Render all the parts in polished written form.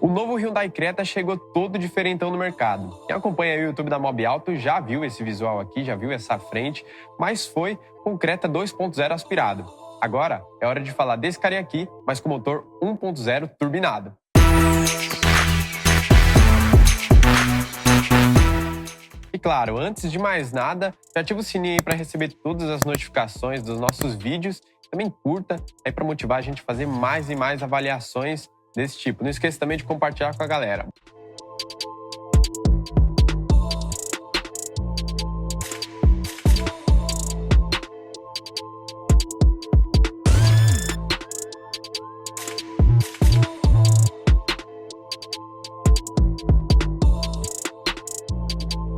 O novo Hyundai Creta chegou todo diferentão no mercado. Quem acompanha o YouTube da Mob Auto já viu esse visual aqui, já viu essa frente, mas foi com o Creta 2.0 aspirado. Agora é hora de falar desse carinha aqui, mas com motor 1.0 turbinado. E claro, antes de mais nada, já ativa o sininho aí para receber todas as notificações dos nossos vídeos. Também curta aí para motivar a gente a fazer mais e mais avaliações desse tipo. Não esqueça também de compartilhar com a galera.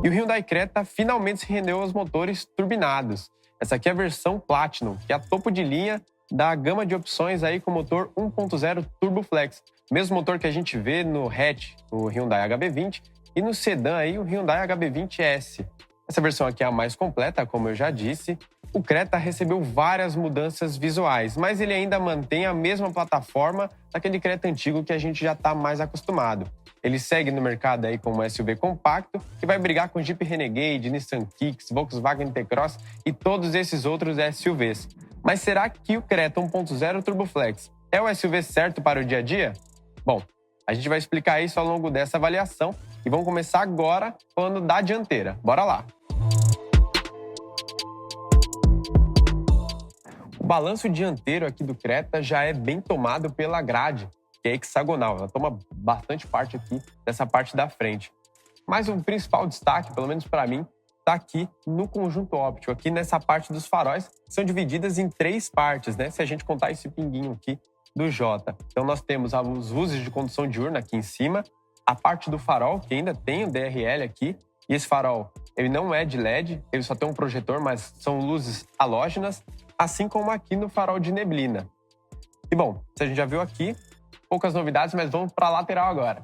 E o Hyundai Creta finalmente se rendeu aos motores turbinados. Essa aqui é a versão Platinum, que é a topo de linha da gama de opções aí com motor 1.0 Turbo Flex. Mesmo motor que a gente vê no hatch, o Hyundai HB20, e no sedã aí o Hyundai HB20S. Essa versão aqui é a mais completa, como eu já disse. O Creta recebeu várias mudanças visuais, mas ele ainda mantém a mesma plataforma daquele Creta antigo que a gente já está mais acostumado. Ele segue no mercado aí como SUV compacto, que vai brigar com Jeep Renegade, Nissan Kicks, Volkswagen T-Cross e todos esses outros SUVs. Mas será que o Creta 1.0 Turbo Flex é o SUV certo para o dia a dia? Bom, a gente vai explicar isso ao longo dessa avaliação e vamos começar agora falando da dianteira. Bora lá! O balanço dianteiro aqui do Creta já é bem tomado pela grade, que é hexagonal. Ela toma bastante parte aqui dessa parte da frente. Mas o principal destaque, pelo menos para mim, está aqui no conjunto óptico, aqui nessa parte dos faróis, que são divididas em 3 partes, né? Se a gente contar esse pinguinho aqui do J. Então nós temos as luzes de condução diurna aqui em cima, a parte do farol, que ainda tem o DRL aqui, e esse farol ele não é de LED, ele só tem um projetor, mas são luzes halógenas, assim como aqui no farol de neblina. E bom, se a gente já viu aqui, poucas novidades, mas vamos para a lateral agora.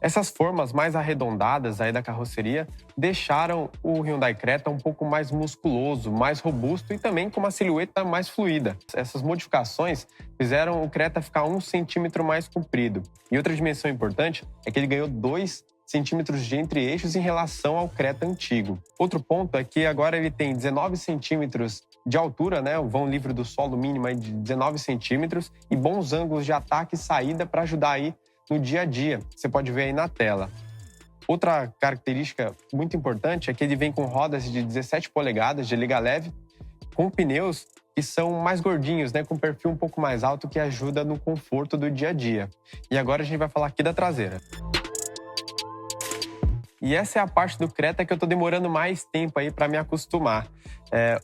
Essas formas mais arredondadas aí da carroceria deixaram o Hyundai Creta um pouco mais musculoso, mais robusto e também com uma silhueta mais fluida. Essas modificações fizeram o Creta ficar 1 centímetro mais comprido. E outra dimensão importante é que ele ganhou 2 centímetros de entre-eixos em relação ao Creta antigo. Outro ponto é que agora ele tem 19 centímetros de altura, né? O vão livre do solo mínimo aí de 19 centímetros e bons ângulos de ataque e saída para ajudar aí no dia a dia. Você pode ver aí na tela. Outra característica muito importante é que ele vem com rodas de 17 polegadas de liga leve, com pneus que são mais gordinhos, né? Com perfil um pouco mais alto, que ajuda no conforto do dia a dia. E agora a gente vai falar aqui da traseira. E essa é a parte do Creta que eu tô demorando mais tempo aí para me acostumar.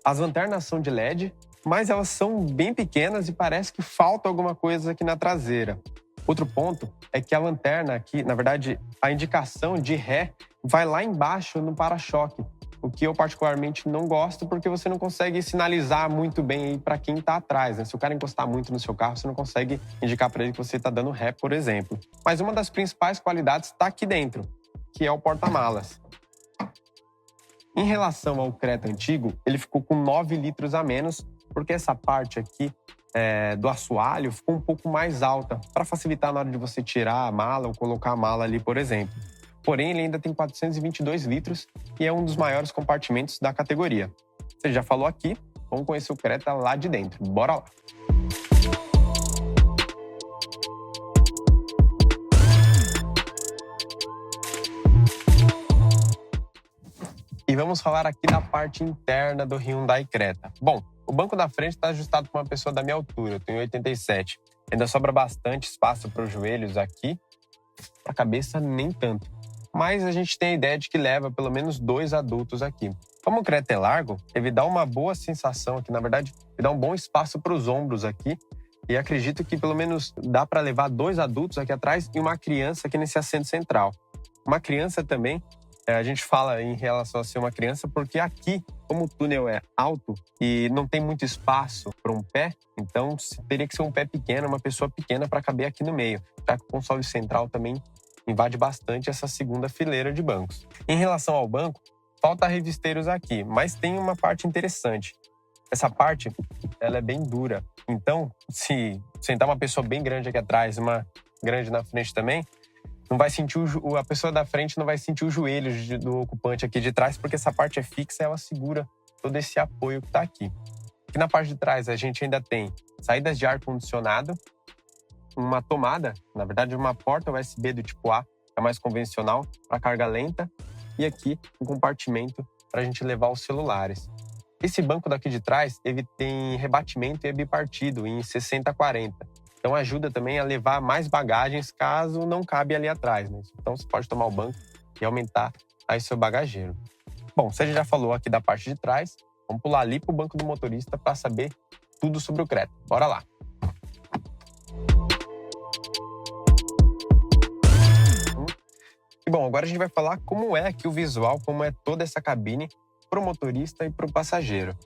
As lanternas são de LED, mas elas são bem pequenas e parece que falta alguma coisa aqui na traseira. Outro ponto é que a lanterna aqui, na verdade, a indicação de ré vai lá embaixo no para-choque, o que eu particularmente não gosto porque você não consegue sinalizar muito bem para quem está atrás, né? Se o cara encostar muito no seu carro, você não consegue indicar para ele que você está dando ré, por exemplo. Mas uma das principais qualidades está aqui dentro, que é o porta-malas. Em relação ao Creta antigo, ele ficou com 9 litros a menos, porque essa parte aqui do assoalho ficou um pouco mais alta, para facilitar na hora de você tirar a mala ou colocar a mala ali, por exemplo. Porém, ele ainda tem 422 litros e é um dos maiores compartimentos da categoria. Você já falou aqui, vamos conhecer o Creta lá de dentro. Bora lá! E vamos falar aqui da parte interna do Hyundai Creta. Bom, o banco da frente está ajustado para uma pessoa da minha altura, eu tenho 87. Ainda sobra bastante espaço para os joelhos aqui, para a cabeça nem tanto. Mas a gente tem a ideia de que leva pelo menos 2 adultos aqui. Como o Creta é largo, ele dá uma boa sensação aqui, na verdade, ele dá um bom espaço para os ombros aqui. E acredito que pelo menos dá para levar 2 adultos aqui atrás e uma criança aqui nesse assento central. Uma criança também, a gente fala em relação a ser uma criança porque aqui, como o túnel é alto e não tem muito espaço para um pé, então teria que ser um pé pequeno, uma pessoa pequena para caber aqui no meio. Já que o console central também invade bastante essa segunda fileira de bancos. Em relação ao banco, falta revisteiros aqui, mas tem uma parte interessante. Essa parte ela é bem dura, Então, se sentar uma pessoa bem grande aqui atrás, uma grande na frente também, não vai sentir a pessoa da frente não vai sentir os joelhos do ocupante aqui de trás, porque essa parte é fixa e ela segura todo esse apoio que está aqui. Aqui na parte de trás a gente ainda tem saídas de ar-condicionado, uma tomada, na verdade uma porta USB do tipo A, que é mais convencional, para carga lenta, e aqui um compartimento para a gente levar os celulares. Esse banco daqui de trás, ele tem rebatimento e é bipartido em 60/40. Então ajuda também a levar mais bagagens caso não cabe ali atrás, né? Então você pode tomar o banco e aumentar aí seu bagageiro. Bom, se a gente já falou aqui da parte de trás, vamos pular ali para o banco do motorista para saber tudo sobre o Creta. Bora lá! E bom, agora a gente vai falar como é aqui o visual, como é toda essa cabine para o motorista e para o passageiro.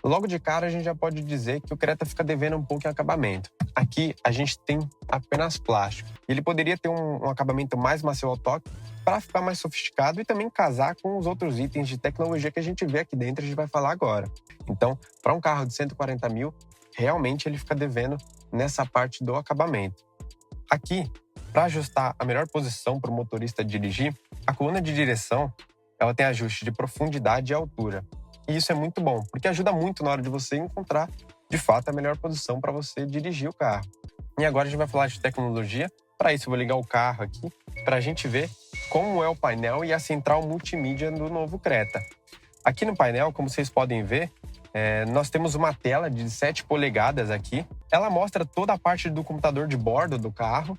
Logo de cara, a gente já pode dizer que o Creta fica devendo um pouco em acabamento. Aqui, a gente tem apenas plástico. Ele poderia ter um acabamento mais macio ao toque para ficar mais sofisticado e também casar com os outros itens de tecnologia que a gente vê aqui dentro, a gente vai falar agora. Então, para um carro de 140 mil, realmente ele fica devendo nessa parte do acabamento. Aqui, para ajustar a melhor posição para o motorista dirigir, a coluna de direção ela tem ajuste de profundidade e altura. E isso é muito bom, porque ajuda muito na hora de você encontrar, de fato, a melhor posição para você dirigir o carro. E agora a gente vai falar de tecnologia. Para isso, eu vou ligar o carro aqui para a gente ver como é o painel e a central multimídia do novo Creta. Aqui no painel, como vocês podem ver, nós temos uma tela de 7 polegadas aqui. Ela mostra toda a parte do computador de bordo do carro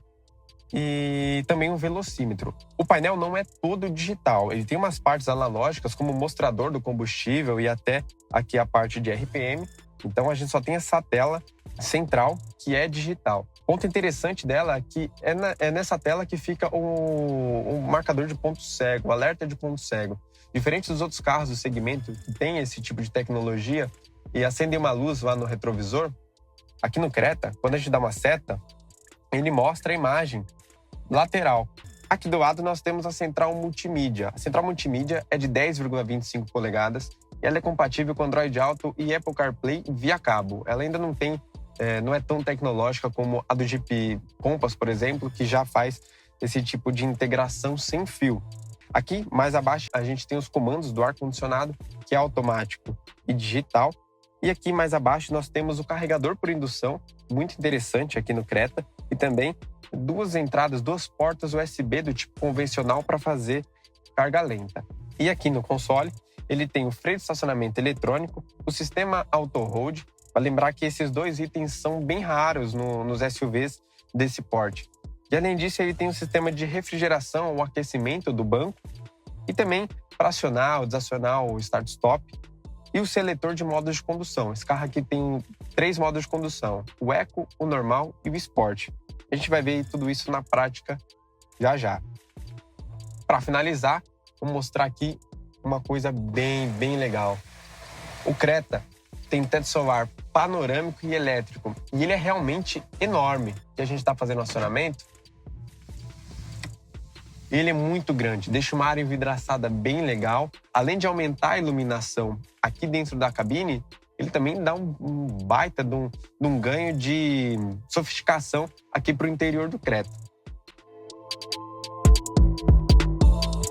e também um velocímetro. O painel não é todo digital, ele tem umas partes analógicas, como o mostrador do combustível e até aqui a parte de RPM. Então a gente só tem essa tela central que é digital. Ponto interessante dela é que é nessa tela que fica o marcador de ponto cego, o alerta de ponto cego. Diferente dos outros carros do segmento que tem esse tipo de tecnologia e acendem uma luz lá no retrovisor, aqui no Creta, quando a gente dá uma seta, ele mostra a imagem lateral. Aqui do lado nós temos a central multimídia. A central multimídia é de 10,25 polegadas e ela é compatível com Android Auto e Apple CarPlay via cabo. Ela ainda não é tão tecnológica como a do Jeep Compass, por exemplo, que já faz esse tipo de integração sem fio. Aqui, mais abaixo, a gente tem os comandos do ar-condicionado, que é automático e digital. E aqui, mais abaixo, nós temos o carregador por indução, muito interessante aqui no Creta, e também duas portas USB do tipo convencional para fazer carga lenta. E aqui no console, ele tem o freio de estacionamento eletrônico, o sistema auto-hold, para lembrar que esses dois itens são bem raros nos SUVs desse porte. E além disso, ele tem um sistema de refrigeração ou aquecimento do banco e também para acionar ou desacionar o start-stop e o seletor de modos de condução. Esse carro aqui tem 3 modos de condução, o Eco, o Normal e o Sport. A gente vai ver tudo isso na prática já já. Para finalizar, vou mostrar aqui uma coisa bem legal. O Creta tem teto solar panorâmico e elétrico. E ele é realmente enorme. E a gente está fazendo acionamento. Ele é muito grande, deixa uma área envidraçada bem legal. Além de aumentar a iluminação aqui dentro da cabine, ele também dá um baita de um ganho de sofisticação aqui para o interior do Creta. Bom,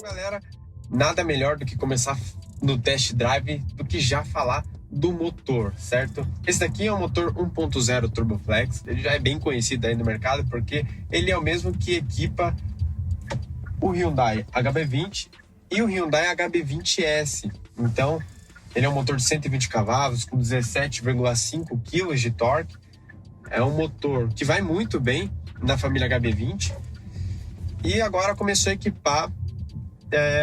galera, nada melhor do que começar no test drive do que já falar do motor, certo? Esse daqui é um motor 1.0 Turboflex. Ele já é bem conhecido aí no mercado porque ele é o mesmo que equipa o Hyundai HB20 e o Hyundai HB20S. Então, ele é um motor de 120 cavalos com 17,5 kg de torque. É um motor que vai muito bem na família HB20. E agora começou a equipar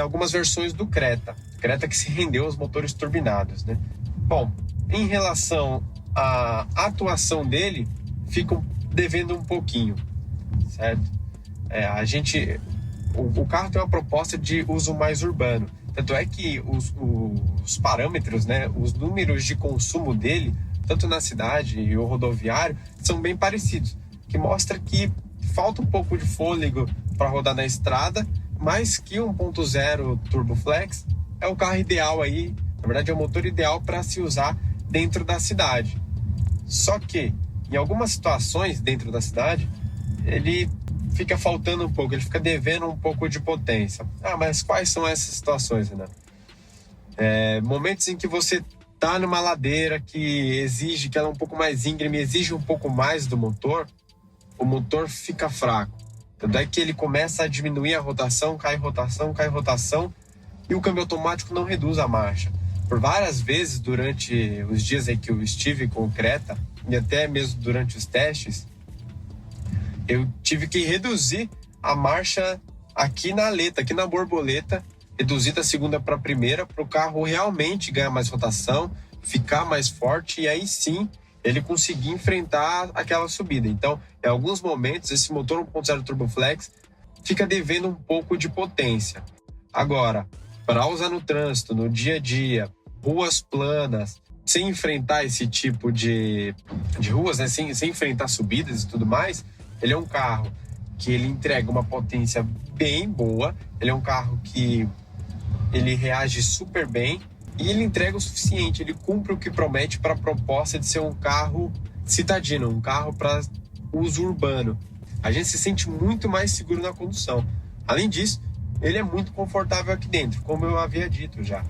algumas versões do Creta. Creta que se rendeu aos motores turbinados, né? Bom, em relação à atuação dele, ficam devendo um pouquinho, certo? O carro tem uma proposta de uso mais urbano. Tanto é que os parâmetros, né, os números de consumo dele, tanto na cidade e o rodoviário, são bem parecidos. Que mostra que falta um pouco de fôlego para rodar na estrada, mas que o 1.0 Turboflex é o carro ideal aí. Na verdade, é o motor ideal para se usar dentro da cidade. Só que, em algumas situações dentro da cidade, ele fica faltando um pouco, ele fica devendo um pouco de potência. Mas quais são essas situações, Renan? Momentos em que você está numa ladeira que ela é um pouco mais íngreme, exige um pouco mais do motor, o motor fica fraco. Tanto é que ele começa a diminuir a rotação, cai rotação, e o câmbio automático não reduz a marcha. Por várias vezes durante os dias em que eu estive com o Creta, e até mesmo durante os testes, eu tive que reduzir a marcha aqui na aleta, aqui na borboleta, reduzir da segunda para a primeira, para o carro realmente ganhar mais rotação, ficar mais forte, e aí sim ele conseguir enfrentar aquela subida. Então, em alguns momentos, esse motor 1.0 Turboflex fica devendo um pouco de potência. Agora, para usar no trânsito, no dia a dia, ruas planas, sem enfrentar esse tipo de ruas, né? sem enfrentar subidas e tudo mais, ele é um carro que ele entrega uma potência bem boa, ele é um carro que ele reage super bem e ele entrega o suficiente, ele cumpre o que promete para a proposta de ser um carro citadino, um carro para uso urbano. A gente se sente muito mais seguro na condução. Além disso, ele é muito confortável aqui dentro, como eu havia dito já.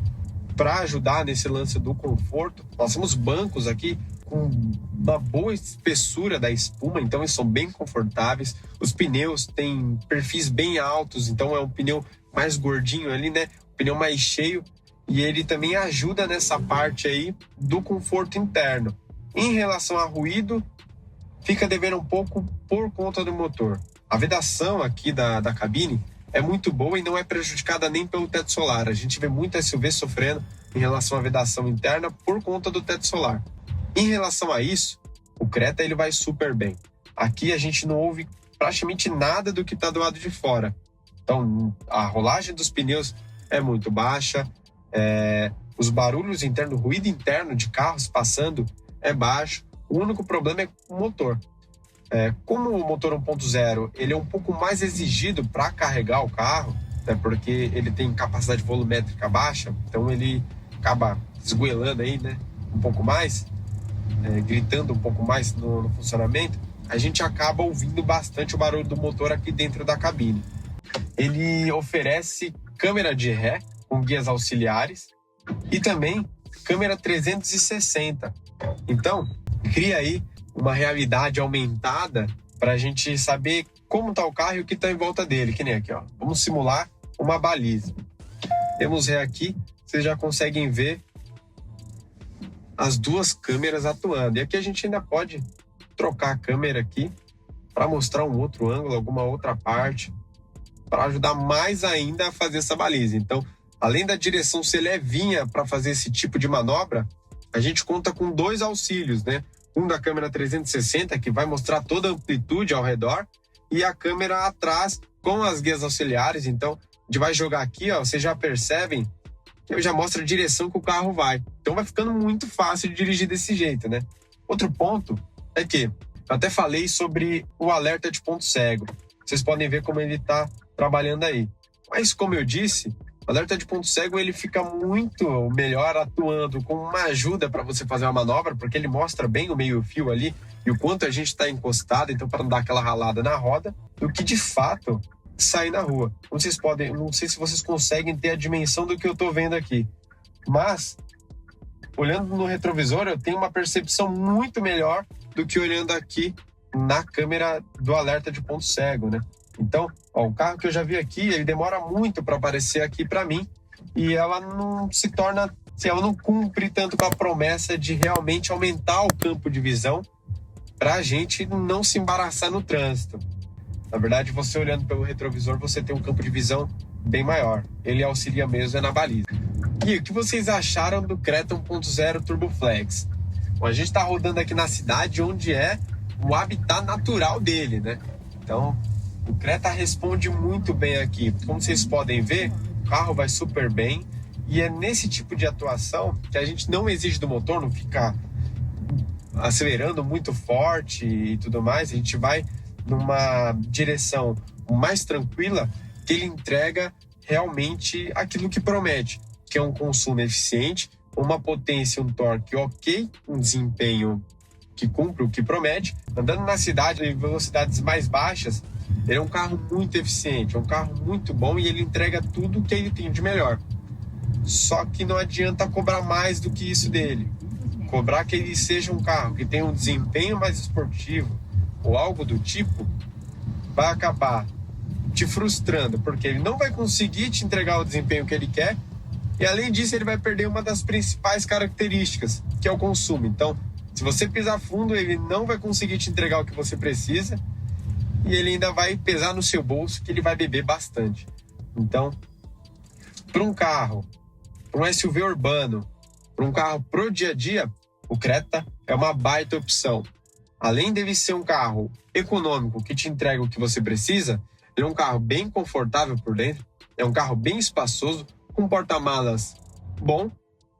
Para ajudar nesse lance do conforto, nós temos bancos aqui com uma boa espessura da espuma, então eles são bem confortáveis. Os pneus têm perfis bem altos, então é um pneu mais gordinho ali, né? Um pneu mais cheio, e ele também ajuda nessa parte aí do conforto interno. Em relação a ruído, fica devendo um pouco por conta do motor. A vedação aqui da cabine é muito boa e não é prejudicada nem pelo teto solar. A gente vê muita SUV sofrendo em relação à vedação interna por conta do teto solar. Em relação a isso, o Creta ele vai super bem. Aqui a gente não ouve praticamente nada do que está do lado de fora. Então, a rolagem dos pneus é muito baixa, os barulhos internos, o ruído interno de carros passando é baixo. O único problema é o motor. Como o motor 1.0 ele é um pouco mais exigido para carregar o carro, né, porque ele tem capacidade volumétrica baixa, então ele acaba esgoelando aí, né, um pouco mais, gritando um pouco mais no funcionamento, a gente acaba ouvindo bastante o barulho do motor aqui dentro da cabine. Ele oferece câmera de ré com guias auxiliares e também câmera 360. Então, cria aí uma realidade aumentada para a gente saber como está o carro e o que está em volta dele, que nem aqui, ó. Vamos simular uma baliza. Temos ré aqui, vocês já conseguem ver as duas câmeras atuando. E aqui a gente ainda pode trocar a câmera aqui para mostrar um outro ângulo, alguma outra parte, para ajudar mais ainda a fazer essa baliza. Então, além da direção ser levinha para fazer esse tipo de manobra, a gente conta com dois auxílios, né? Um da câmera 360, que vai mostrar toda a amplitude ao redor, e a câmera atrás com as guias auxiliares. Então, a gente vai jogar aqui, ó, vocês já percebem que já mostra a direção que o carro vai. Então, vai ficando muito fácil de dirigir desse jeito, né? Outro ponto é que eu até falei sobre o alerta de ponto cego. Vocês podem ver como ele está trabalhando aí. Mas, como eu disse, o alerta de ponto cego ele fica muito melhor atuando com uma ajuda para você fazer uma manobra, porque ele mostra bem o meio-fio ali e o quanto a gente está encostado, então para não dar aquela ralada na roda, do que de fato sair na rua. Não sei se vocês conseguem ter a dimensão do que eu estou vendo aqui, mas olhando no retrovisor eu tenho uma percepção muito melhor do que olhando aqui na câmera do alerta de ponto cego, né? Então, ó, o carro que eu já vi aqui, ele demora muito para aparecer aqui para mim e ela não se torna, ela não cumpre tanto com a promessa de realmente aumentar o campo de visão para a gente não se embaraçar no trânsito. Na verdade, você olhando pelo retrovisor, você tem um campo de visão bem maior. Ele auxilia mesmo na baliza. E o que vocês acharam do Creta 1.0 Turboflex? Bom, a gente está rodando aqui na cidade onde é o habitat natural dele, né? Então, o Creta responde muito bem aqui. Como vocês podem ver, o carro vai super bem. E é nesse tipo de atuação que a gente não exige do motor, não fica acelerando muito forte e tudo mais. A gente vai numa direção mais tranquila, que ele entrega realmente aquilo que promete, que é um consumo eficiente, uma potência, um torque ok, um desempenho que cumpre o que promete. Andando na cidade em velocidades mais baixas, ele é um carro muito eficiente, é um carro muito bom e ele entrega tudo que ele tem de melhor. Só que não adianta cobrar mais do que isso dele. Cobrar que ele seja um carro que tenha um desempenho mais esportivo ou algo do tipo, vai acabar te frustrando, porque ele não vai conseguir te entregar o desempenho que ele quer e, além disso, ele vai perder uma das principais características, que é o consumo. Então, se você pisar fundo, ele não vai conseguir te entregar o que você precisa e ele ainda vai pesar no seu bolso, que ele vai beber bastante. Então, para um carro, para um SUV urbano, para um carro pro dia a dia, o Creta é uma baita opção. Além dele ser um carro econômico que te entrega o que você precisa, ele é um carro bem confortável por dentro, é um carro bem espaçoso, com porta-malas bom,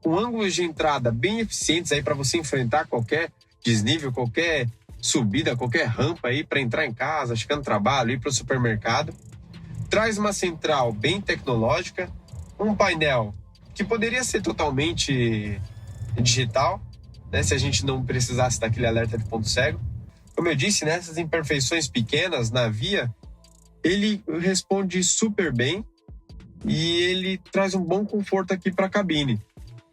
com ângulos de entrada bem eficientes aí para você enfrentar qualquer desnível, qualquer subida, qualquer rampa aí para entrar em casa, chegar no trabalho, ir para o supermercado. Traz uma central bem tecnológica, um painel que poderia ser totalmente digital, né, se a gente não precisasse daquele alerta de ponto cego. Como eu disse, nessas imperfeições pequenas na via, ele responde super bem e ele traz um bom conforto aqui para a cabine.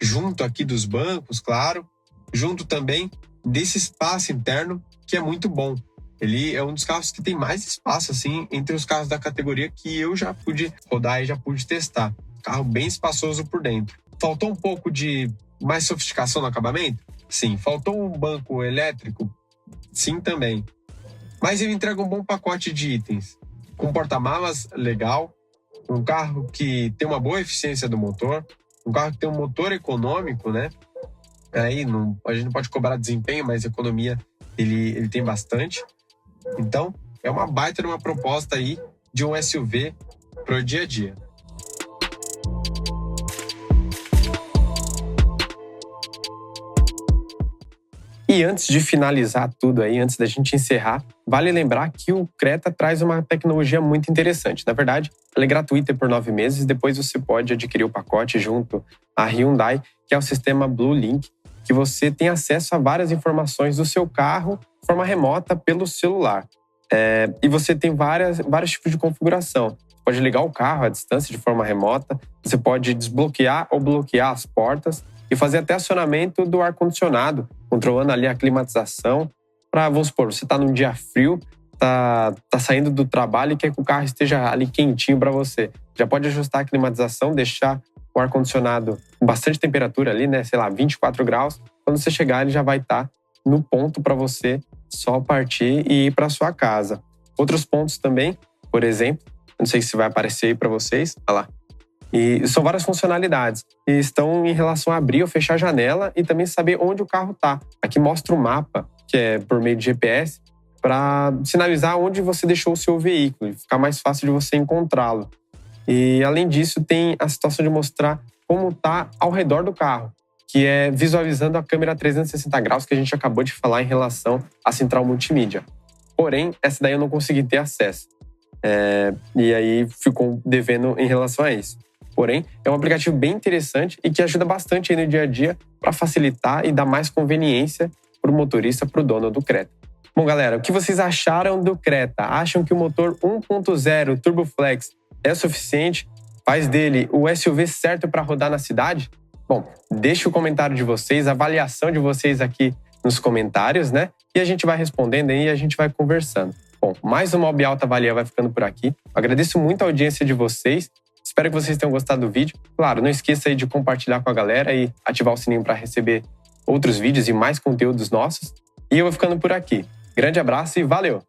Junto aqui dos bancos, claro, junto também desse espaço interno que é muito bom. Ele é um dos carros que tem mais espaço assim entre os carros da categoria que eu já pude rodar e já pude testar. Carro bem espaçoso por dentro. Faltou um pouco de mais sofisticação no acabamento? Sim. Faltou um banco elétrico? Sim, também. Mas ele entrega um bom pacote de itens. Com porta-malas legal, um carro que tem uma boa eficiência do motor, um carro que tem um motor econômico, né? Aí a gente não pode cobrar desempenho, mas economia ele tem bastante. Então, é uma baita de uma proposta aí de um SUV pro dia a dia. E antes de finalizar tudo aí, antes da gente encerrar, vale lembrar que o Creta traz uma tecnologia muito interessante. Na verdade, ela é gratuita por 9 meses, depois você pode adquirir o pacote junto à Hyundai, que é o sistema Blue Link, que você tem acesso a várias informações do seu carro de forma remota pelo celular. E você tem vários tipos de configuração. Você pode ligar o carro à distância de forma remota, você pode desbloquear ou bloquear as portas e fazer até acionamento do ar-condicionado, controlando ali a climatização. Vamos supor, você está num dia frio, tá saindo do trabalho e quer que o carro esteja ali quentinho para você. Já pode ajustar a climatização, deixar o ar-condicionado com bastante temperatura ali, né? Sei lá, 24 graus. Quando você chegar, ele já vai estar no ponto para você só partir e ir para sua casa. Outros pontos também, por exemplo, não sei se vai aparecer aí para vocês, olha lá. E são várias funcionalidades. E estão em relação a abrir ou fechar a janela e também saber onde o carro está. Aqui mostra o mapa, que é por meio de GPS, para sinalizar onde você deixou o seu veículo e ficar mais fácil de você encontrá-lo. E, além disso, tem a situação de mostrar como está ao redor do carro, que é visualizando a câmera 360 graus que a gente acabou de falar em relação à central multimídia. Porém, essa daí eu não consegui ter acesso. E aí ficou devendo em relação a isso. Porém, é um aplicativo bem interessante e que ajuda bastante aí no dia a dia para facilitar e dar mais conveniência para o motorista, para o dono do Creta. Bom, galera, o que vocês acharam do Creta? Acham que o motor 1.0 TurboFlex é suficiente? Faz dele o SUV certo para rodar na cidade? Bom, deixe o comentário de vocês, a avaliação de vocês aqui nos comentários, né? E a gente vai respondendo aí e a gente vai conversando. Bom, mais uma Mob Alta Avalia vai ficando por aqui. Agradeço muito a audiência de vocês. Espero que vocês tenham gostado do vídeo. Claro, não esqueça aí de compartilhar com a galera e ativar o sininho para receber outros vídeos e mais conteúdos nossos. E eu vou ficando por aqui. Grande abraço e valeu!